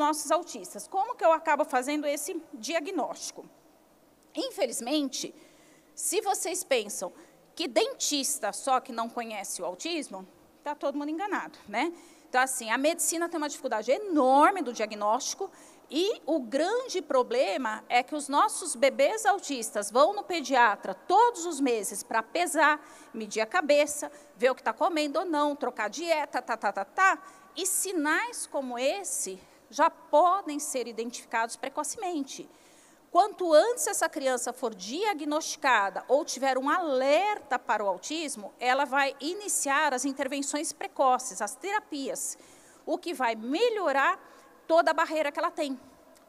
nossos autistas. Como que eu acabo fazendo esse diagnóstico? Infelizmente, se vocês pensam que dentista só que não conhece o autismo, está todo mundo enganado, né? Então, assim, a medicina tem uma dificuldade enorme do diagnóstico e o grande problema é que os nossos bebês autistas vão no pediatra todos os meses para pesar, medir a cabeça, ver o que está comendo ou não, trocar dieta, e sinais como esse já podem ser identificados precocemente. Quanto antes essa criança for diagnosticada ou tiver um alerta para o autismo, ela vai iniciar as intervenções precoces, as terapias, o que vai melhorar toda a barreira que ela tem,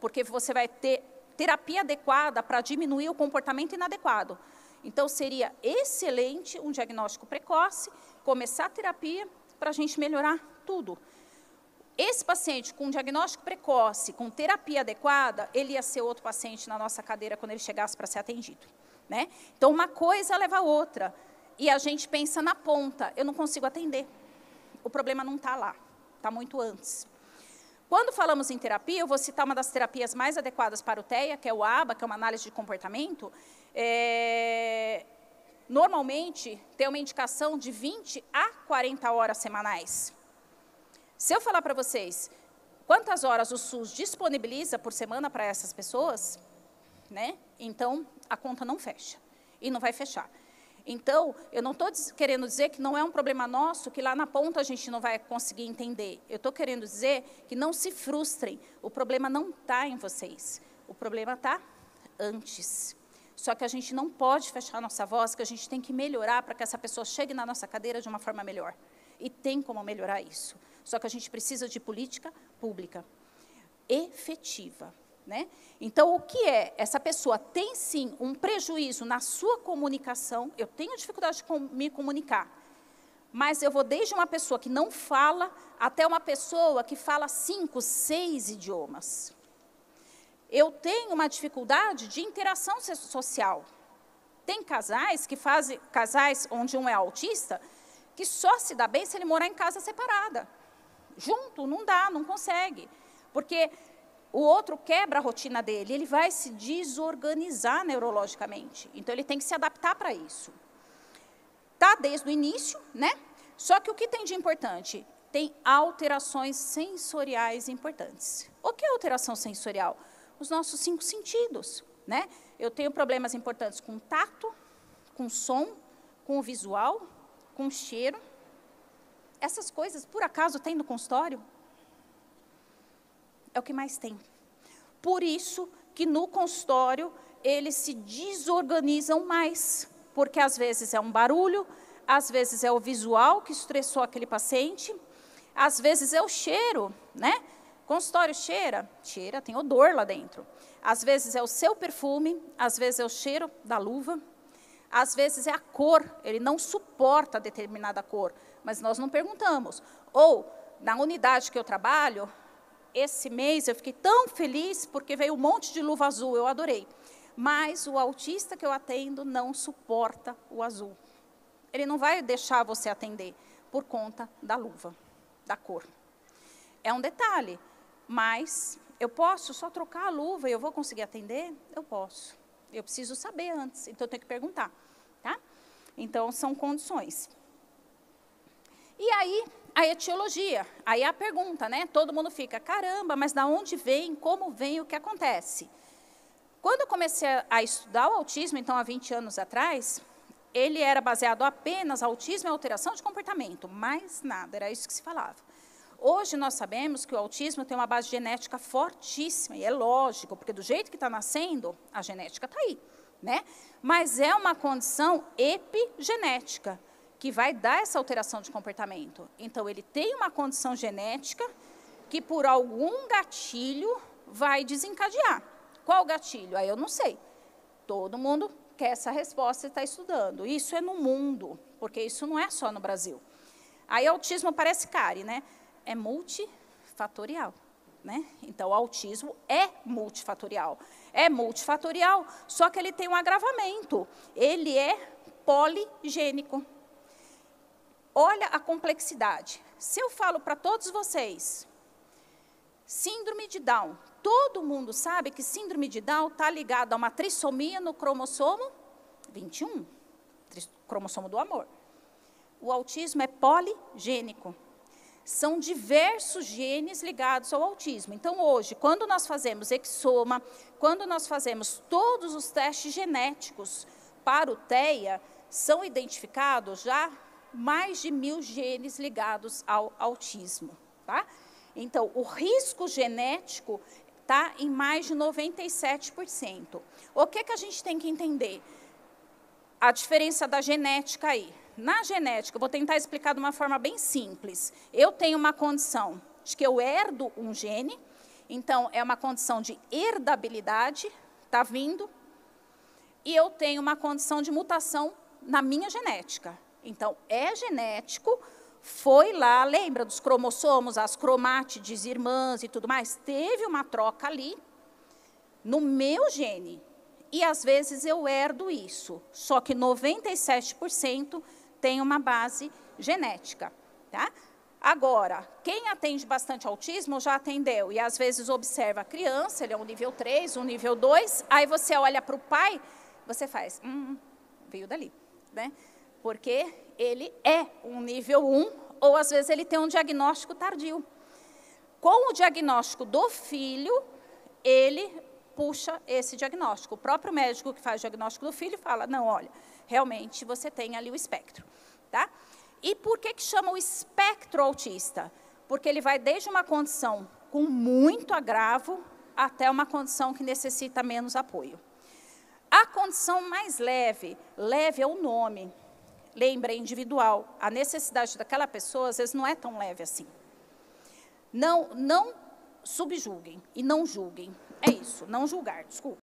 porque você vai ter terapia adequada para diminuir o comportamento inadequado. Então, seria excelente um diagnóstico precoce, começar a terapia para a gente melhorar tudo. Esse paciente com diagnóstico precoce, com terapia adequada, ele ia ser outro paciente na nossa cadeira quando ele chegasse para ser atendido, né? Então, uma coisa leva a outra. E a gente pensa na ponta, eu não consigo atender. O problema não está lá, está muito antes. Quando falamos em terapia, eu vou citar uma das terapias mais adequadas para o TEA, que é o ABA, que é uma análise de comportamento. Normalmente, tem uma indicação de 20 a 40 horas semanais. Se eu falar para vocês quantas horas o SUS disponibiliza por semana para essas pessoas, né? Então, a conta não fecha. E não vai fechar. Então, eu não estou querendo dizer que não é um problema nosso, que lá na ponta a gente não vai conseguir entender. Eu estou querendo dizer que não se frustrem. O problema não está em vocês. O problema está antes. Só que a gente não pode fechar a nossa voz, que a gente tem que melhorar para que essa pessoa chegue na nossa cadeira de uma forma melhor. E tem como melhorar isso. Só que a gente precisa de política pública efetiva, né? Então, o que é? Essa pessoa tem, sim, um prejuízo na sua comunicação, eu tenho dificuldade de me comunicar, mas eu vou desde uma pessoa que não fala até uma pessoa que fala 5, 6 idiomas. Eu tenho uma dificuldade de interação social. Tem casais que fazem, casais onde um é autista, que só se dá bem se ele morar em casa separada. Junto, não dá, não consegue. Porque o outro quebra a rotina dele, ele vai se desorganizar neurologicamente. Então, ele tem que se adaptar para isso. Tá desde o início, né? Só que o que tem de importante? Tem alterações sensoriais importantes. O que é alteração sensorial? Os nossos 5 sentidos, né? Eu tenho problemas importantes com tato, com som, com o visual, com o cheiro. Essas coisas, por acaso, tem no consultório? É o que mais tem. Por isso que no consultório eles se desorganizam mais, porque às vezes é um barulho, às vezes é o visual que estressou aquele paciente, às vezes é o cheiro, né? Consultório cheira, tem odor lá dentro. Às vezes é o seu perfume, às vezes é o cheiro da luva, às vezes é a cor, ele não suporta determinada cor, mas nós não perguntamos. Ou, na unidade que eu trabalho, esse mês eu fiquei tão feliz porque veio um monte de luva azul, eu adorei. Mas o autista que eu atendo não suporta o azul. Ele não vai deixar você atender por conta da luva, da cor. É um detalhe, mas eu posso só trocar a luva e eu vou conseguir atender? Eu posso. Eu preciso saber antes, então eu tenho que perguntar, tá? Então, são condições. E aí, a etiologia, aí a pergunta, né? Todo mundo fica, caramba, mas da onde vem, como vem, o que acontece? Quando eu comecei a estudar o autismo, então, há 20 anos atrás, ele era baseado apenas autismo e alteração de comportamento, mais nada, era isso que se falava. Hoje, nós sabemos que o autismo tem uma base genética fortíssima, e é lógico, porque do jeito que está nascendo, a genética está aí, né? Mas é uma condição epigenética, que vai dar essa alteração de comportamento. Então, ele tem uma condição genética que, por algum gatilho, vai desencadear. Qual gatilho? Aí eu não sei. Todo mundo quer essa resposta e está estudando. Isso é no mundo, porque isso não é só no Brasil. Aí, autismo parece cárie, né? É multifatorial, né? Então, o autismo é multifatorial. É multifatorial, só que ele tem um agravamento. Ele é poligênico. Olha a complexidade. Se eu falo para todos vocês, Síndrome de Down. Todo mundo sabe que síndrome de Down está ligada a uma trissomia no cromossomo 21, cromossomo do amor. O autismo é poligênico. São diversos genes ligados ao autismo. Então, hoje, quando nós fazemos exoma, quando nós fazemos todos os testes genéticos para o TEA, são identificados já mais de 1000 genes ligados ao autismo. Tá? Então, o risco genético está em mais de 97%. O que a gente tem que entender? A diferença da genética aí. Na genética, eu vou tentar explicar de uma forma bem simples. Eu tenho uma condição de que eu herdo um gene, então é uma condição de herdabilidade, está vindo, e eu tenho uma condição de mutação na minha genética. Então, é genético, foi lá, lembra dos cromossomos, as cromátides irmãs e tudo mais? Teve uma troca ali no meu gene. E, às vezes, eu herdo isso. Só que 97% tem uma base genética. Tá? Agora, quem atende bastante autismo já atendeu. E, às vezes, observa a criança, ele é um nível 3, um nível 2. Aí, você olha para o pai, você faz, veio dali. Né? Porque ele é um nível 1, ou, às vezes, ele tem um diagnóstico tardio. Com o diagnóstico do filho, ele puxa esse diagnóstico. O próprio médico que faz o diagnóstico do filho fala, não, olha, realmente você tem ali o espectro. Tá? E por que chama o espectro autista? Porque ele vai desde uma condição com muito agravo até uma condição que necessita menos apoio. A condição mais leve é o nome. Lembra, é individual. A necessidade daquela pessoa, às vezes, não é tão leve assim. Não subjulguem e não julguem. É isso, não julgar, desculpa.